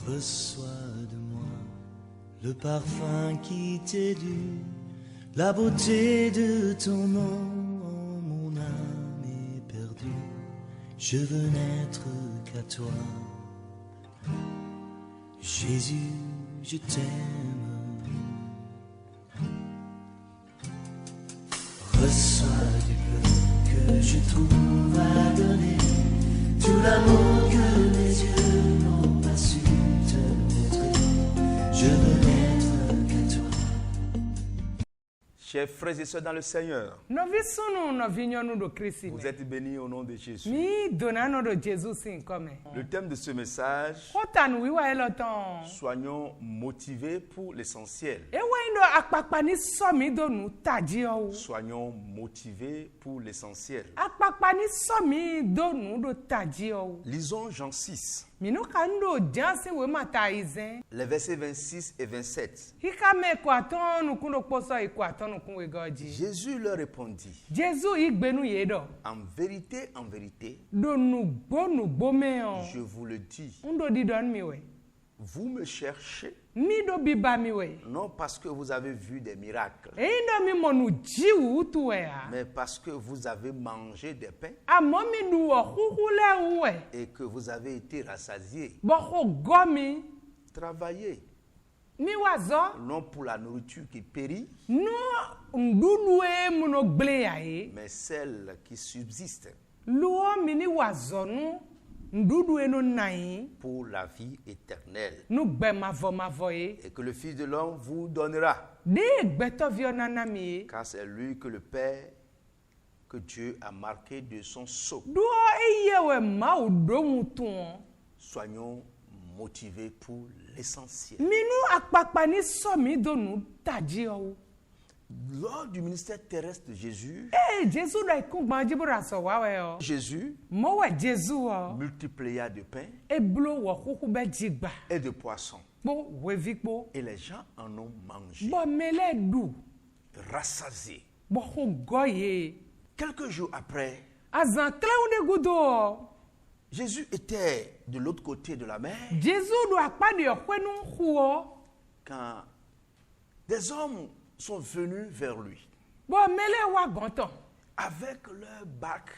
Reçois de moi le parfum qui t'est dû, la beauté de ton nom, oh, mon âme est perdue. Je veux n'être qu'à toi. Jésus, je t'aime. Reçois du peu que je trouve à donner, tout l'amour que mes yeux n'ont pas su te montrer. Je veux n'être qu'à toi. Chers frères et sœurs dans le Seigneur, Novi sunu novi nyɔnu do Kristi vous me. êtes bénis au nom de Jésus. Mi donna no do Jésus sin kɔmɛ. Le thème de ce message, Kɔtanu wiwa yɛ lɔ tɔn. soyons motivés pour l'essentiel. Ewa yi do akpakpa ni sɔmi do nu tadzi ɔwu. Soyons motivés pour l'essentiel. Akpakpa ni sɔmi do nu do tadzi ɔwu. Lisons Jean 6, Minu ka nu do jansi we ma ta yi zɛn. les versets 26 et 27. Hika me ko atɔn nukun do kpɔsɔ yi ko atɔn nukun we gɔdzi. Jésus leur répondit, Jésus yi gbenu ye dɔ. en vérité, Do nugbo me ɔ. je vous le dis, Ndo di dɔn mi we. vous me cherchez, Mi do biba mi we. non parce que vous avez vu des miracles, Eyi do mi mɔ nu dzi wu tu we ya. mais parce que vous avez mangé des pains Amɔ mi du wɔ xuxu lɛ wu we. et que vous avez été rassasiés. Bɔxɔ gɔ mi. Travaillez, Mi wa zɔ. non pour la nourriture qui périt, Nu nuɖuɖue mu no gble ya ye. mais celle qui subsiste Luɔ mi ni wa zɔ nu nuɖuɖue no na yi. pour la vie éternelle, Nu gbe mavɔ ye. et que le Fils de l'homme vous donnera, De gbɛtɔviɔ nana mi ye. car c'est lui que le Père, que Dieu a marqué de son sceau. Ɖo eye wɔ mawu ɖo ŋu tɔn. Soyons motivés pour l'essentiel. Mi nu akpakpa ni sɔ mi do nu tadzi ɔwu. Lors du ministère terrestre de Jésus, Jesu ɖe ikugba dzi bo ɖe asɔ wa wɛ ɔ. Jésus Mɔwɛ Jesu ɔ. multiplia de pain Eblo wɔ xuxu bɛ dzigba. et de poissons, Kpo wevi kpo. et les gens en ont mangé, Bɔ mele ɖu. rassasiés. Bɔxɔ gɔ ye. Quelques jours après, Azã klẽwu ɖe godo ɔ. Jésus était de l'autre côté de la mer Jesu ɖo akpa ɖe ɔƒe nu xɔ. quand des hommes sont venus vers lui Bɔ mele wa gɔntɔ. avec leur bac.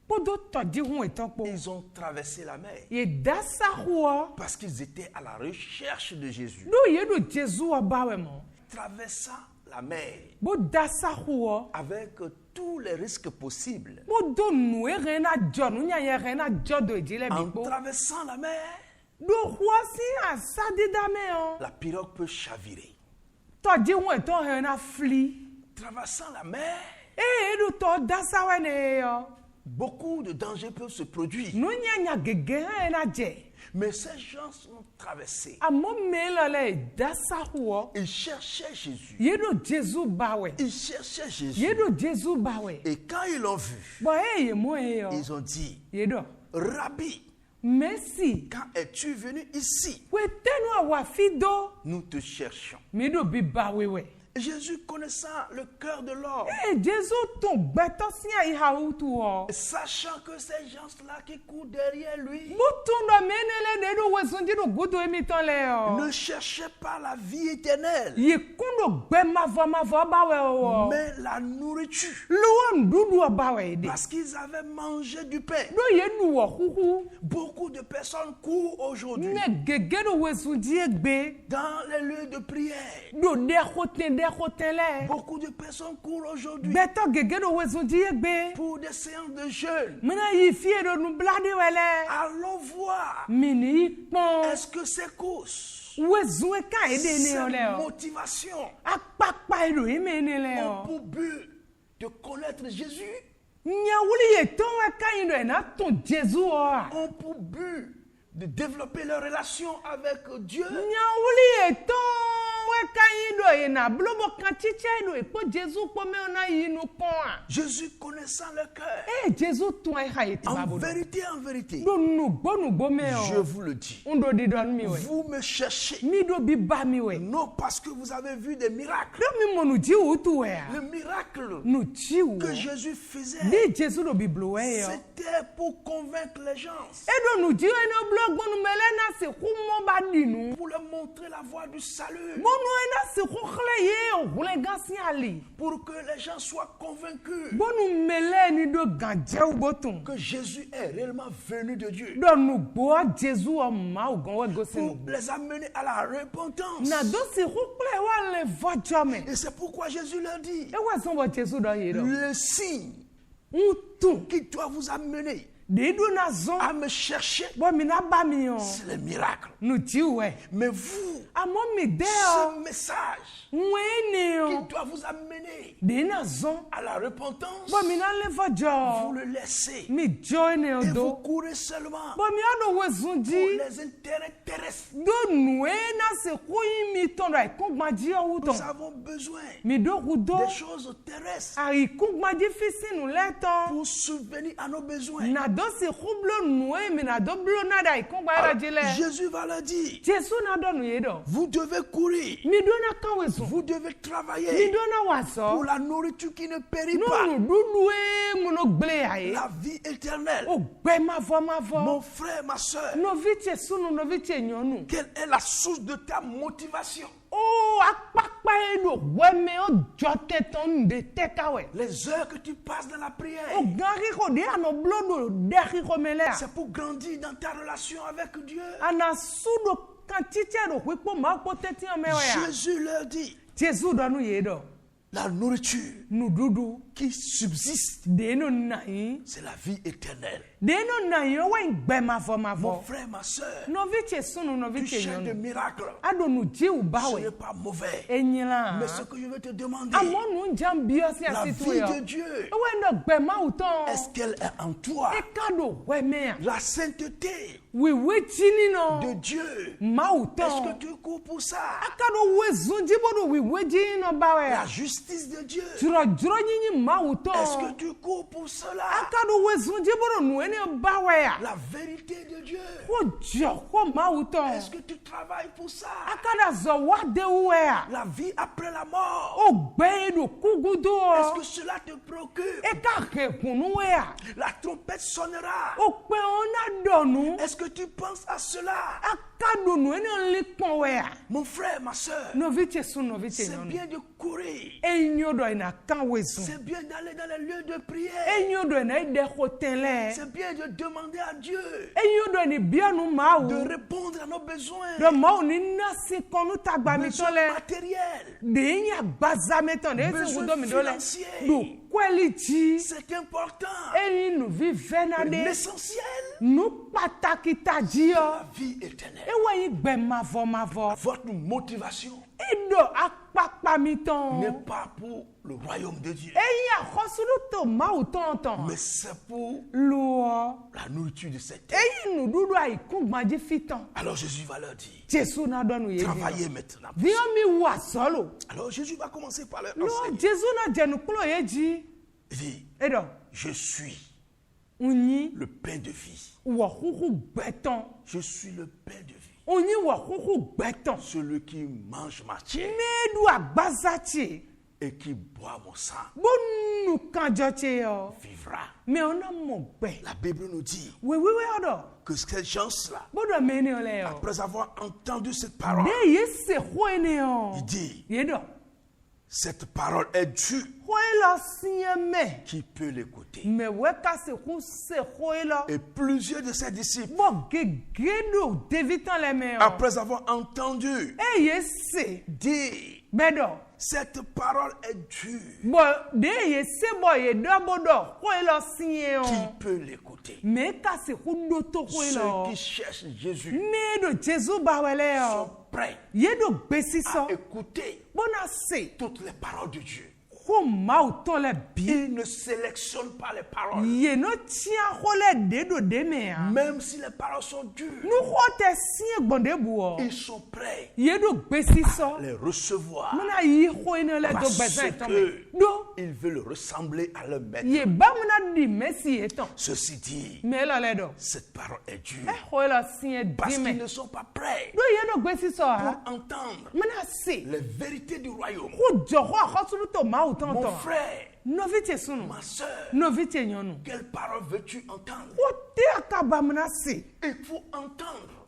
Kpodo tɔdzi hu etɔ kpo. Ils ont traversé la mer Ye dasa xɔ. parce qu'ils étaient à la recherche de Jésus. Ɖo ye ɖo Jesu wɔ ba wɛ mɔ. Traversant la mer Bo dasa xɔ. avec tous les risques possibles. Bo do nu ehe na dzɔ nunyanya ehe na dzɔ do edzi le En bi kpo. traversant la mer, Ɖo xɔ si asa didame ɔ. la pirogue peut chavirer. Tɔdzi hu etɔ he na fli. Traversant la mer, Ɖo tɔ dasa wɛ ne ɔ. beaucoup de dangers peuvent se produire. Nunyanya gege hã na dze. Mais ces gens sont traversés. Amɔ mele le dasa xɔ. Ils cherchaient Jésus. Ye ɖo Jesu ba wɛ. Ils cherchaient Jésus. Ye ɖo Jesu ba wɛ. Et quand ils l'ont vu, Bɔn ye mɔ ye yɔ. ils ont dit, Ye ɖɔ. Rabbi, Merci. quand es-tu venu ici? Wete nu awɔ afi do. Nous te cherchions. Mi ɖo bi ba wewɛ. Jésus, connaissant le cœur de l'homme, Jesu tun gbɛtɔ sia yi ha wutu wɔ. sachant que ces gens-là qui courent derrière lui Mutun dɔ menele de ɖo wesunji ɖo gudo emi tɔn le yɔ. ne cherchaient pas la vie éternelle, Yi kun ɖo gbɛ mavɔ ba wɛ wɔ. mais la nourriture. Luwɔ nuɖuɖu ba wɛ de. Parce qu'ils avaient mangé du pain. Ɖo ye nu wɔ xuxu. Beaucoup de personnes courent aujourd'hui Ne gege ɖo wesunji egbe. dans les lieux de prière. Ɖo ɖe xote lɛ. Beaucoup de personnes courent aujourd'hui Gbɛtɔ gege ɖo wesunji egbe. pour des séances de jeûne. Mina yi fie ɖo nublaɖi wɛ lɛ. Allons voir, Mini yi kpɔn. est-ce que ces courses, Wezu eka yi de ne ces yɔ lɛ yɔ. motivations Akpakpa yi ɖo yi me ne lɛ ont yɔ. pour but de connaître Jésus, Nyawuli ye tɔn eka yi ɖo yina tɔn Jesu wɔ. ont pour but de développer leur relation avec Dieu. Nyawuli ye tɔn eka yi ɖo yina blobo kan tsitsi yi ɖo ekpɔ Jesu kpɔ me na yi nu kɔn. Jésus connaissant le cœur. Jesu tɔn eha yi ti ba En bo do. vérité, Ɖo nugbo me je yɔ. vous le dis, Ŋdo di dɔn mi wɛ. vous me cherchez, Mi ɖo bi ba mi wɛ. non parce que vous avez vu des miracles. Ɖo mi mɔ nu dzi wutu wɛ Le ya. miracle Nu dzi que wɔ. Jésus faisait, Di Jesu ɖo biblo wɛ yɔ. c'était pour convaincre les gens. Eɖo nu dzi wɛ ne blo gbɔnu me lɛ na si ƒumo ba dinu. pour leur montrer la voie du salut, Bonu ena se kokhle ye o hule gasi ali. pour que les gens soient convaincus Bonu mele ni do ganje u botum. que Jésus est réellement venu de Dieu, Do nu bo Jésus o ma o gonwe gosi pour nu. les amener à la repentance. Na do se kokhle wa le vojame. Et c'est pourquoi Jésus leur dit, E wa son bo Jésus do ye do. le signe Utu qui doit vous amener de do na zon. à me chercher, Bo mi na ba mi o. c'est le miracle. Nu ti we. Mais vous, Amo mi de ce o. message Mwene qui o. doit vous amener De na zon. à la repentance, Bo mi na le vous vojo. le laissez Mi join o et vous do. courez seulement Bo mi ado we pour zunji. les intérêts terrestres. Do noue na se kuyi mi tondo ai kungmaji o Nous wuton. avons besoin Mi do rudo. des choses terrestres Ai kungmaji fisi nu leton. pour subvenir à nos besoins. Na do se kublo noue mi na do blo na da ai kungba era jile. Jésus va leur dire, Jesu na do nu yedo. vous devez courir, Mi do na kawe zun. vous devez Mi travailler do na waso. pour la nourriture qui ne périt No pas, nu dudu e mu no gble ai. la vie éternelle. O gbe ma vo ma vo. Mon frère, ma soeur, No viche sunu no viche nyonu. quelle est la source de ta motivation? O akpakpa e do weme o jote ton de tekawe. Les heures que tu passes dans la prière, O gari ko de ano blodo deri ko melea. c'est pour grandir dans ta relation avec Dieu. Ana sudo kan tiche do kwipo ma ko teti o mewe ya. Jésus leur dit, Jesu do nu yedo. la nourriture Nu dudu qui subsiste, de no nai. c'est la vie éternelle. De no nai o wen gbe ma vo ma Mon vo. frère, ma soeur, No viche sunu no tu viche cherches des nyonu. miracles. Ado nu ji Ce ubawe. n'est pas mauvais. Enyila. Mais ce que je veux te demander, Amo nu njam bio si la asitu vie yo. de Dieu, Ewe ndo gbe ma uton. est-ce qu'elle est en toi? E kado weme ya. La sainteté Wiwe chini no. de Dieu, Ma est-ce uton. que tu cours pour ça? Akado we zunji bodo wiwe jini no bawe La ya. justice de Dieu, Juro nyinyi ma uton. est-ce que tu cours pour cela? Akado we zunji bodo nuene bawe ya. La vérité de Dieu, Ko jo ko ma uton. est-ce que tu travailles pour ça? Akada zo wa de uwe ya. La vie après la mort, O gbe do kugudo. est-ce que cela te préoccupe? E ka ke kunu we ya. La trompette sonnera, O pe ona donu. est-ce que tu penses à cela? Akado nuene likpon we ya. Mon frère, ma soeur, No viche su no viche c'est nyonu. bien de courir, E nyodo ina kan we zun. c'est bien d'aller dans les lieux de prière, E nyodo ina ide hotenle. c'est bien de demander à Dieu E nyodo ni bianu ma de u. répondre à nos besoins, Do ma u ni nasi konu tagba mi besoins tole. matériels. De nya gbaza meton de ese Besoin wudo mi dole. financier. Do kweli ji. C'est important. E nu vi venade. L'essentiel, Nu pataki taji yo. la vie éternelle. E wa yi gbe ma vo. Votre motivation E do akpakpa mi ton. n'est pas pour le royaume de Dieu, E ya khosulu to ma u ton. mais c'est pour Lo. la nourriture de cette terre. E yi nu dudu ai kungbaji fiton. Alors Jésus va leur dire, Jesu na do nu ye. travaillez maintenant. Vion mi wa solo. Alors Jésus va commencer par leur Lo enseigner. Jesu na jenu kulo ye ji. Il dit, E do. je suis Unyi le pain de vie. wa huhu gbeton. Je suis le pain de vie. Unyi wa huhu gbeton. Celui qui mange ma chair Medu agbazachi. et qui boit mon sang Bonu kanjoche yo. vivra. Me ona mo gbe. La Bible nous dit We odo. que ces gens-là, Bodo mene ole yo. après avoir entendu cette parole, De ye se hoene yo. il dit, Ye do. cette parole est due. Hoelo sieme. Qui peut l'écouter? Me weka se hu se hoelo. Et plusieurs de ses disciples, Bo gegedo devitan le me yo. après avoir entendu E ye se. dire, Bedo. cette parole est due. Bo de ye se bo ye do bodo. Hoelo siye Qui yo. peut l'écouter? Me ka se hudo to Ceux hoelo. qui cherchent Jésus Me do Jesu bawele yo. sont prêts Ye do gbesi à so. écouter Bona se. toutes les paroles de Dieu. Ko ma u ton le bi. Il ne sélectionne pas les paroles. Ye no tia hole de do de me ya. Même si les paroles sont dures, Nu hote siye gbonde buo. ils sont prêts Ye do gbesi so. à les recevoir. Muna yi ho ene le do Parce gbesa eton me. que Do. ils veulent ressembler à leur maître. Ye ba muna di mesi eton. Ceci dit, Me lo le do. cette parole est dure. E ho lo siye Parce di qu'ils me. ne sont pas prêts Do ye do gbesi so ha. pour entendre Muna se. les vérités du royaume. Ko jo ho akhosulu to ma u ton Mon ton. frère, No vite sunu. ma soeur, No vite nyonu. quelle parole veux-tu entendre? Ko te akaba muna se. Il faut entendre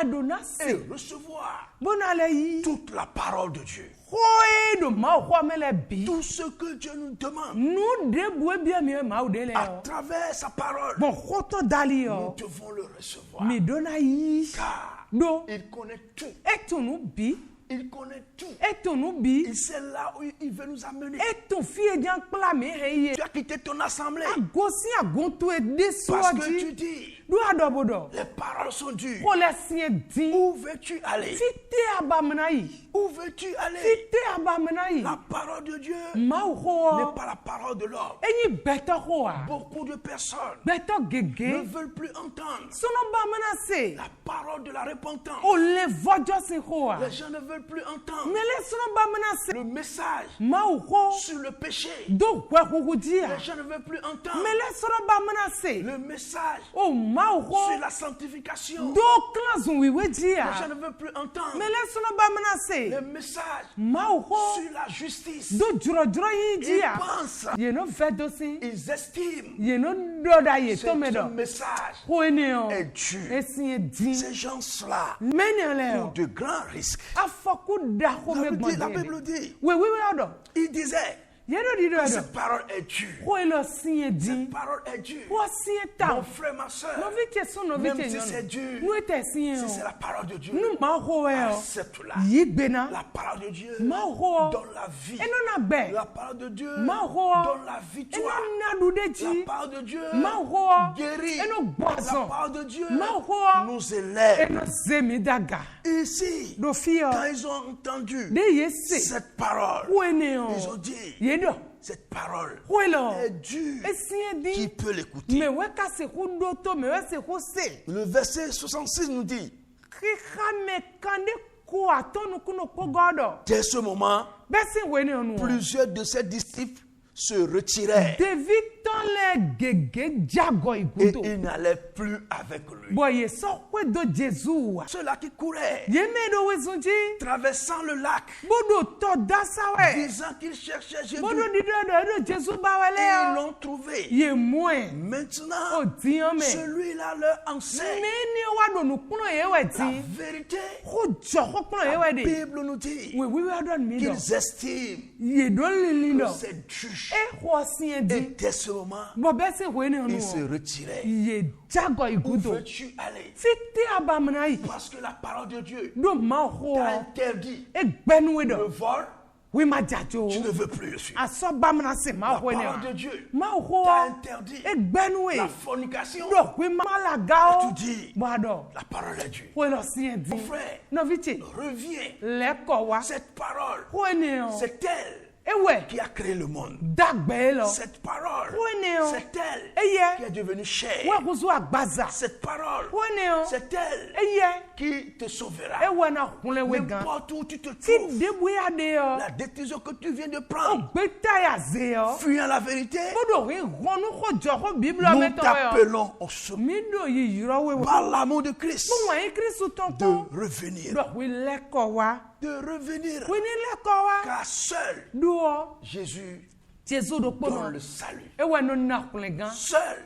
adona et se recevoir bona le yi toute la parole de Dieu. hoe do ma ho me le bi Tout ce que Dieu nous demande nu de bue bia mi ma o de le à o travers sa parole, bon hoto dali nous o devons le recevoir. mi dona yi Car do il connaît tout. etunu bi Il connaît tout. etunu bi Il sait là où il veut nous amener. etun fie jan kpla mi he Tu as quitté ton assemblée agosi agonto e de parce que tu soji dis, do adobodo les paroles sont dures. ko le sie din Où veux-tu aller? fite abamna yi Où veux-tu aller? fite abamna yi La parole de Dieu ma ho n'est pas la parole de l'homme. enyi beto ho a Beaucoup de personnes beto ne gege veulent plus entendre sono bamna se la parole de la repentance. o le vojo si ho a Les gens ne veulent plus entendre mele sono bamna se le message ma ho sur le péché. do kwa huhudia Les gens ne veulent plus entendre mele sono bamna se le message o ma ho sur la sanctification. do klasun wiwe Les gens dia ne veulent plus entendre mele sono bamna se le message ma ho sur la justice. do juro yi Ils dia pensent, ye no vedo si ils estiment ye no do da ye que to me ce do message ko ene o est dur. esi din Ces gens-là mene le ont o de grands risques. afoku da ho me La gbon Bible dit, we odo il disait, ye do di do do cette parole est dure. ko lo si din Cette parole est dure. ko si ta Mon frère, ma soeur, no vi che so no vi même che si nyo c'est dur, no te si si o c'est la parole de Dieu, nu ma ho e o accepte-la. yi gbena La parole de Dieu ma ho donne la vie. eno na gbe La parole de Dieu ma ho donne la victoire. eno na du de La ji parole de Dieu ma ho guérit. eno La gbozo parole de Dieu ma ho nous élève. eno zemi daga Ici, do fi o quand ils ont entendu de ye se cette parole, ko ene o ils ont dit, ye do cette parole ko lo est dure. esi Qui din peut l'écouter? me we ka se ku do to me we se ku se Le verset 66 nous dit, kika me kande ko atonu kuno ko godo dès ce moment, besi we ne onu plusieurs de ses disciples se retirèrent David ton le gege jago et igudo ils n'allaient plus avec lui. boye so kwe do Jesu Ceux-là qui couraient, ye me do we sunji traversant le lac, bodo to dasawe disant qu'ils cherchaient Jésus, bodo di do Jesu ba et ils wele l'ont trouvé. ye moe Maintenant, o diyan me celui-là leur enseigne me ni wa do nu kuno ye we la ti vérité. ko jo ko kuno ye we La de Bible nous dit we wa do mi do qu'ils estiment ye do lili que do c'est dur. e ho si Et di dès ce moment, bo besi we ne ils se onu retiraient. ye jago Où igudo veux-tu aller? fiti abamna yi Parce que la parole de Dieu do ma ho t'a interdit e gbenu we le do vol. we ma jajo Tu ne veux plus le suivre. aso bamna se ma La ho ne parole de Dieu ma ho t'a interdit e gbenu we la fornication. do we ma la ga o Tu dis, boado la parole est dure. we lo si en di Mon frère, no viche reviens. le ko wa Cette parole, ho ne o c'est elle ewe qui a créé le monde. dagbe lo Cette parole, ho ne o c'est elle qui eye est devenue chair. we kuzu agbaza Cette parole, ho ne o c'est elle eye qui te sauvera. ewe na kunle we gan N'importe où tu te ti trouves, de bu ya de o la décision que tu viens de prendre, gbeta ya ze o fuyant la vérité, bodo we gonu ko jo ko biblia nous meto yo t'appelons au secours mi do yi yiro we par l'amour de Christ mo wa Kristu ton de ko revenir. do we le ko wa De revenir. we ni le ko wa Car seul do o Jésus Jesu do donne pono le salut. ewe no na kunle gan Seul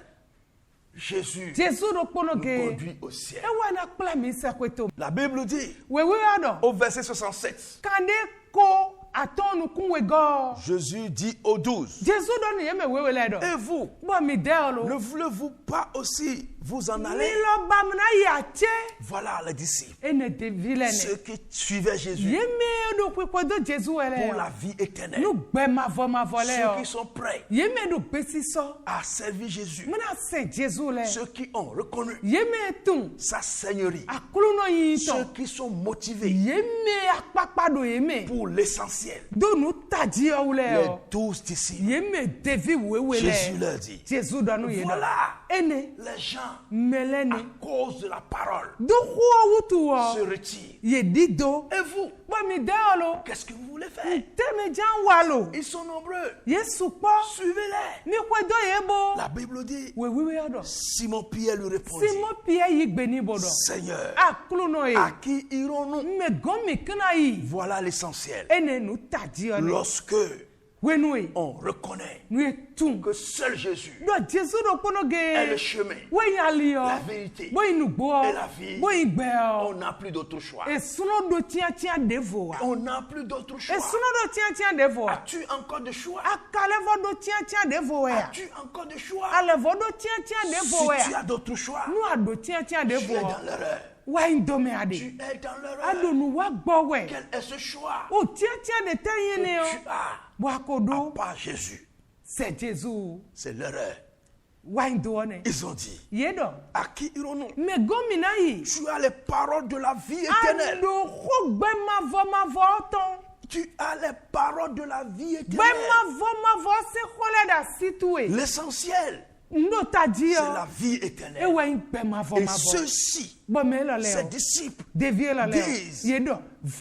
Jésus Jesu do pono nous ge conduit au ciel. ewe na kpla mi se kweto La Bible dit we ado au verset 67, kande ko atonu kunwe go Jésus dit aux 12, Jesu do ni yeme we le do et vous, bo mi de o ne lo voulez-vous pas aussi vous en mi aller? lo bamna ya che Voilà les disciples, ene de vilene ceux qui suivaient Jésus yeme do kwepo do Jesu pour ele la vie éternelle. nu gbe ma vo le Ceux o qui sont prêts yeme do gbesi so à servir Jésus. mena se Jesu le Ceux qui ont reconnu yeme tun sa seigneurie. akulu no yi Ceux to qui sont motivés yeme akpakpa do yeme pour l'essentiel. do nu taji o le Les o 12 disciples. yeme devi wewe Jésus le leur dit, Jesu do nu ye do voilà, ene les gens, melene à cause de la parole, do ho wutu se o retirent. ye dido Et vous, bo mi de o lo qu'est-ce que vous voulez faire? teme jan wa lo Ils sont nombreux. Yesu po Suivez-les. mi kwe do ye bo La Bible dit, we wewe ado Simon Pierre lui répondit, Simon Pierre yi gbe ni bodo Seigneur, akulu no ye à qui irons-nous? me gomi kana yi Voilà l'essentiel. ene nu taji o le Lorsque Wenue. On reconnaît Nous tout. que seul Jésus Do Jésus do kono est le ge. chemin, We yalio. la vérité Boy nu bo. et la vie. Boy gbeo. On n'a plus d'autre choix. E suno do tia devo. On n'a plus d'autre choix. E suno do tia devo. As-tu encore de choix? Akale vo do tia devo ya. As-tu encore de choix? Ale vo do tia devo Si tu ya. as d'autres choix, Nu ado tia tu es devo. dans l'erreur. Wa indome ade. Tu es dans l'erreur. Ado nu wa gbo we. Quel est ce choix O tia de te yene que o. tu as Bo à akodo. part Jésus? C'est Jésus. C'est l'erreur. Wa indone. Ils ont dit, Yedo. à qui irons-nous? Me gomina yi. Tu as les paroles de la vie éternelle. Ado ho gbe ma vo ton. Tu as les paroles de la vie Gbe éternelle. ma vo se khole da situe. L'essentiel, No ta di c'est o. la vie E éternelle. wa gbe ma vo. Et ceux-ci, Bo me lo le ses o. disciples, Devie lo le o. disent, Yedo.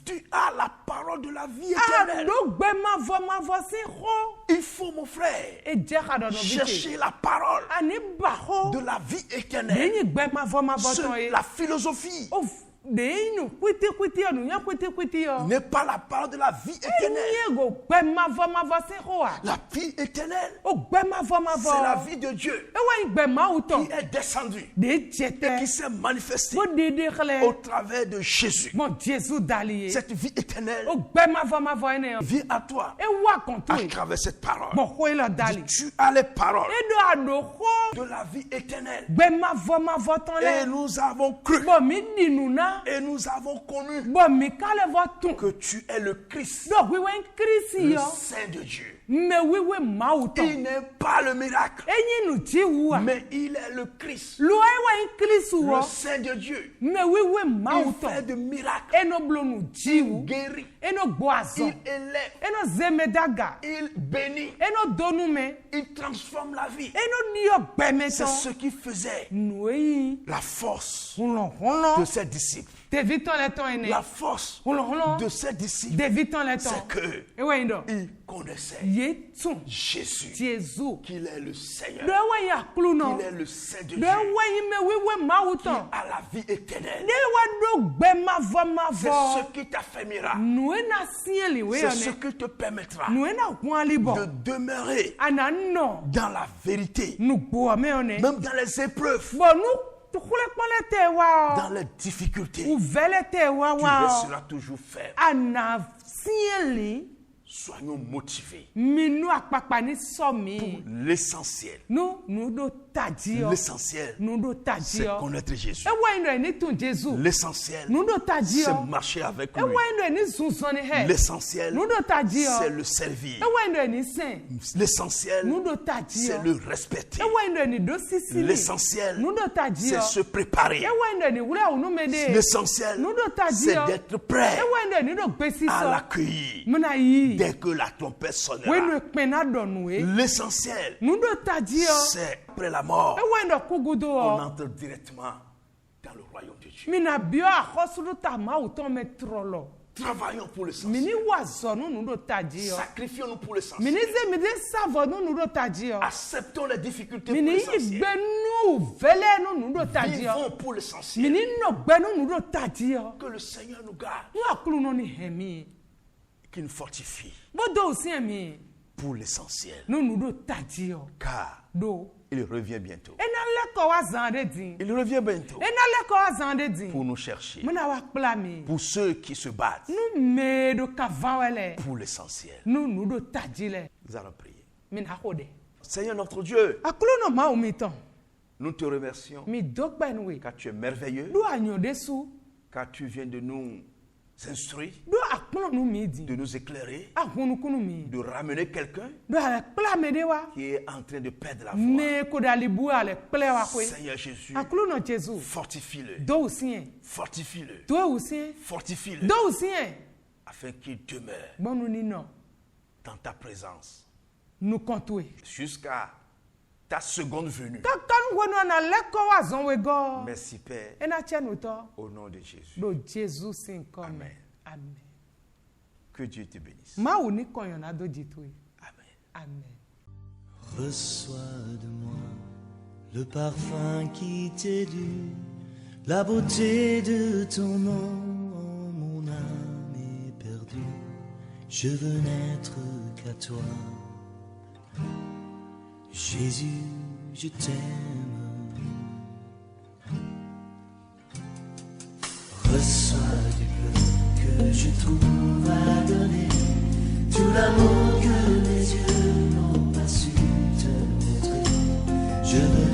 tu as la parole de la vie éternelle. Ado gbe ma vo se ho. Il faut, mon frère, E je ka do no bi. chercher la parole Ani ba ho. de la vie éternelle. De ni gbe ma vo ton e. La philosophie O de inu kwiti o nu nya kwiti o. n'est pas la parole de la vie éternelle. Ni go gbe ma vo se ho a. La vie éternelle, O gbe ma vo. c'est la vie de Dieu E wa gbe ma uton. qui est descendue De et jete. qui s'est manifestée Bo de au khle. travers de Jésus. Bon Jésus dali. Cette vie éternelle O gbe ma vo ene o. vient à toi E wa kontu à e. travers cette parole. Bon ho lo dali. Tu as les paroles E do ado ho. de la vie éternelle. Gbe ma vo ton Et le. nous avons cru Bon mi dinu na. et nous avons connu Bon mi kale vo ton. que tu es le Christ, Do we wen Christ le yo. Saint de Dieu. Me we ma uton. Il n'est pas le miracle, Enyi nu ji wu a. mais il est le Christ, Lo e wen Christ le wo. Saint de Dieu. Me we ma Il uton. fait de miracles, Eno blo nu ji wu. guérit, Eno gbo azon. il élève, Eno zemedaga. il bénit, Eno donu me. il transforme la vie. Eno ni yo gbe me C'est ton. ce qui faisait Nu yi. la force Hulon. de ses disciples. Te viton le ton ene. La force Hulon. de ses disciples, De viton le ton. c'est que E we ndo. ils connaissaient Ye ton. Jésus, Jésus. qu'il est le Seigneur, Do we ya klu no. qu'il est le Saint de Do Dieu, we yi me we ma uton. à la vie éternelle. De we do gbe ma C'est vo. ce qui t'a fait miracle. Nu na sien li we C'est ce one. qui te permettra Nu na kwa li bo. de demeurer Ana no. dans la vérité, Nu gbo me one. même dans les épreuves, Bon nu tukule kpole te wa. dans les difficultés. U vele te wa Tu wa. resteras toujours ferme. Ana sien li. Soyons motivés. Mi nu akpakpa ni so mi. L'essentiel, Nu do taji o. l'essentiel, Nu do taji c'est o. connaître Jésus. E wa ndo ni tun Jésus. L'essentiel, Nu do taji c'est o. marcher avec E lui. wa ndo ni zunzoni he. L'essentiel, Nu do taji o. c'est le servir. E wa ndo ni sen. L'essentiel, Nu do taji c'est o. le respecter. E wa ndo ni do sisi. L'essentiel, Nu do taji c'est o. se préparer. E wa ndo ni wura unu me de. L'essentiel, Nu do taji c'est o. d'être prêt E wa ndo ni do gbesi à so. l'accueillir Muna yi. dès que la trompette We sonnera. nu kpena do nu e. L'essentiel, Nu do taji o. c'est après la mort, E wa ndo kugudo on o. entre directement dans le royaume de Dieu. Mina bio akosuru ta ma uton me trolo. Travaillons pour l'essentiel. Mini wa zonu nu do taji o. Sacrifions-nous pour l'essentiel. Mini ze mi de savo nu do taji o. Acceptons les difficultés pour Mini yi l'essentiel. gbe nu vele nu do taji o. Vivons pour l'essentiel. Mini no gbe nu do taji o. Que le Seigneur nous garde, Nu akulu no ni hemi. qu'il nous fortifie Bodo usi mi. pour l'essentiel. Nu do taji o. Car Do. il revient bientôt. Ena leko wa zande din. Il revient bientôt Ena leko wa zande din. pour nous chercher. Muna wa kpla mi. Pour ceux qui se battent Nu me do kavan wele. pour l'essentiel. Nu do taji le. Nous allons prier. Mina hode. Seigneur notre Dieu, Akulu no ma umiton. nous te remercions Mi dogba nwe. car tu es merveilleux, Do anyo desu. car tu viens de nous instruire, Do akplo nu mi di. de nous éclairer, Ahunu kunu mi. de ramener quelqu'un Do ale kpla me de wa. qui est en train de perdre la foi. Me ko dali bu ale kpla wa kwe. Seigneur Jésus, Akulu no Jésus. fortifie-le, Do usien. fortifie-le, Do usien. fortifie-le, Do usien. afin qu'il demeure Bonu ni no. dans ta présence Nu kontwe. jusqu'à ta seconde venue. Kakan wono na leko wa zon we go. Merci Père, Ena chenu to. au nom de Jésus. Do Jésus sin come. Amen. Amen. Que Dieu te bénisse. Ma uni konyo na do jitwe. Amen. Amen. Reçois de moi le parfum qui t'est dû, la beauté de ton nom, oh, mon âme est perdue. je veux n'être qu'à toi. Jésus, je t'aime. Reçois du peu que je trouve à donner, tout l'amour que mes yeux n'ont pas su te montrer. Je veux